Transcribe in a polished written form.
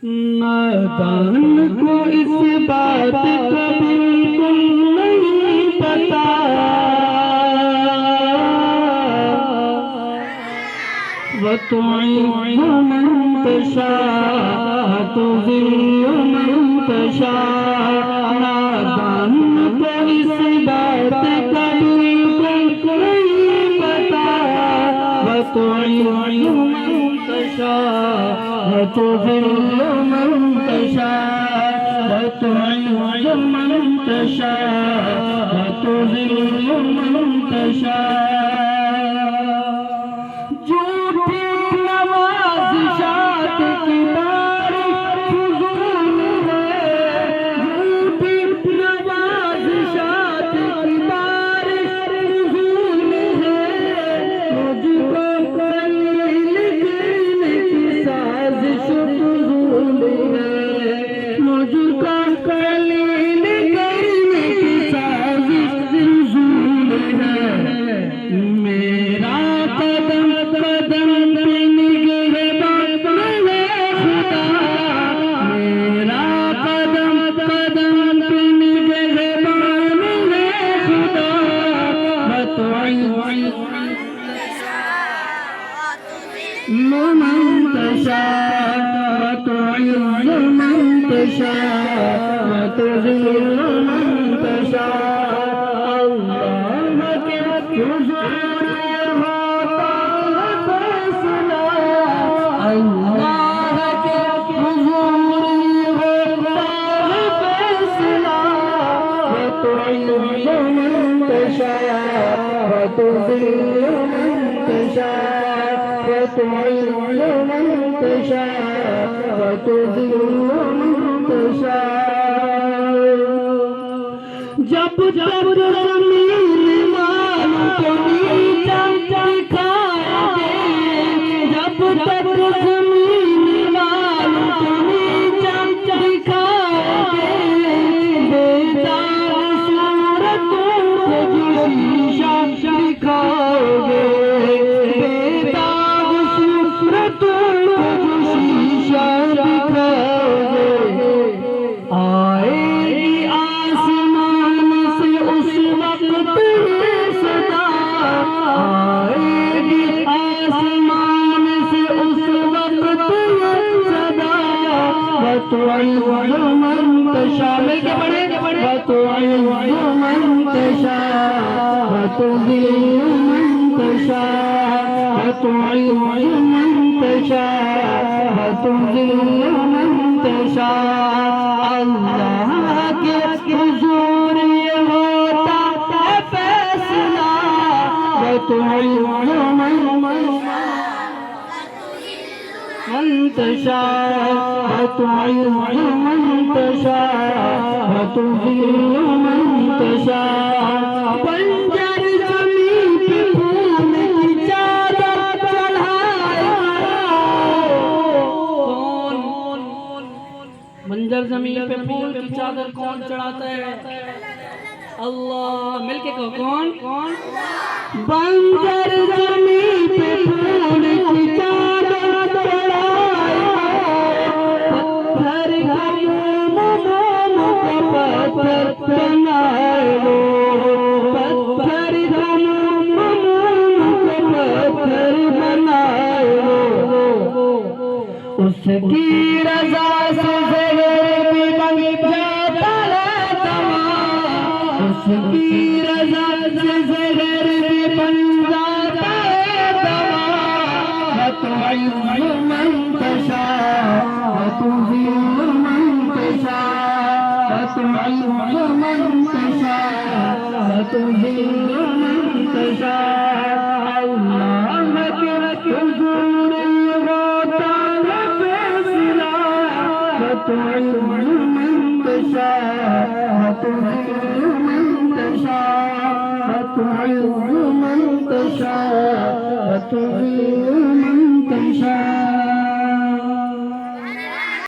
नादान को इस बात का बिल्कुल नहीं पता, वतुइज़्ज़ु मन तशाअ तुज़िल्लु मन तशाअ। नादान को इस बात का बिल्कुल नहीं पता, वतुइज़्ज़ु मन तशाअ तुज़िल्लु मन तशाअ, वतुइज़्ज़ु मन तशाअ तुज़िल्लु मन तशाअ। झूठी नवाज़िशात की तारीफ़ फ़ुज़ूल है, झूठी नवाज़िशात की तारीफ़ फ़ुज़ूल है। मुझको ज़लील करने की साज़िश फ़ुज़ूल है, मुझको ज़लील करने की साज़िश फ़ुज़ूल है। मेरा कदम कदम पे निगहबान है खुदा, मेरा कदम कदम पे निगहबान है खुदा। वतुइज़्ज़ु मन तशाअ वतुइज़्ज़ु मन तशाअ वतुज़िल्लु मन तशाअ। अल्लाह के हुज़ूर होता है फैसला, अल्लाह के हुज़ूर होता है फैसला। वतुइज़्ज़ु मन तशाअ वतुज़िल्लु मन तशाअ, वतुइज़्ज़ु मन तशाअ वतुज़िल्लु मन तशाअ। जब जब ज़मीन वालों को नीचा दिखाओगे, जब तक ज़मीन वालों को नीचा दिखाओगे, बेदाग सूरतों को जो शीशा दिखाओगे, बेदाग सूरतों को जो शीशा दिखाओगे। आएगी आसमान से उस वक्त ये सदा, आएगी आसमान से उस वक्त ये सदा। वतुइज़्ज़ु मन तशाअ, मिलके पढ़े, वतुइज़्ज़ु मन तशाअ वतुज़िल्लु मन तशाअ, वतुइज़्ज़ु मन तशाअ वतुज़िल्लु मन तशाअ। अल्लाह के हुज़ूर ये होता है फैसला, वतुइज़्ज़ु मन तशाअ वतुइज़्ज़ु मन तशाअ वतुज़िल्लु मन तशाअ। बंजर ज़मीन पे फूल की चादर चढ़ाए, कौन? बंजर ज़मीन पे फूल की चादर कौन चढ़ाता है? अल्लाह। मिलके कहो, कौन? कौन? बंजर ज़मीन पे फूल की चादर चढ़ाए, पत्थर पत्थर बनाए वो, पत्थर पत्थर बनाए वो। उसकी रज़ा से ज़हर भी बन जाता है दवा, उसकी रज़ा से ज़हर भी बन जाता है दवा। वतुइज़्ज़ु मन तशाअ वतुज़िल्लु मन तशाअ, वतुइज़्ज़ु मन तशाअ वतुज़िल्लु मन तशाअ। अल्लाह के हुज़ूर होता है फैसला, वतुइज़्ज़ु मन तशाअ वतुज़िल्लु मन तशाअ, वतुइज़्ज़ु मन तशाअ वतुज़िल्लु मन तशाअ।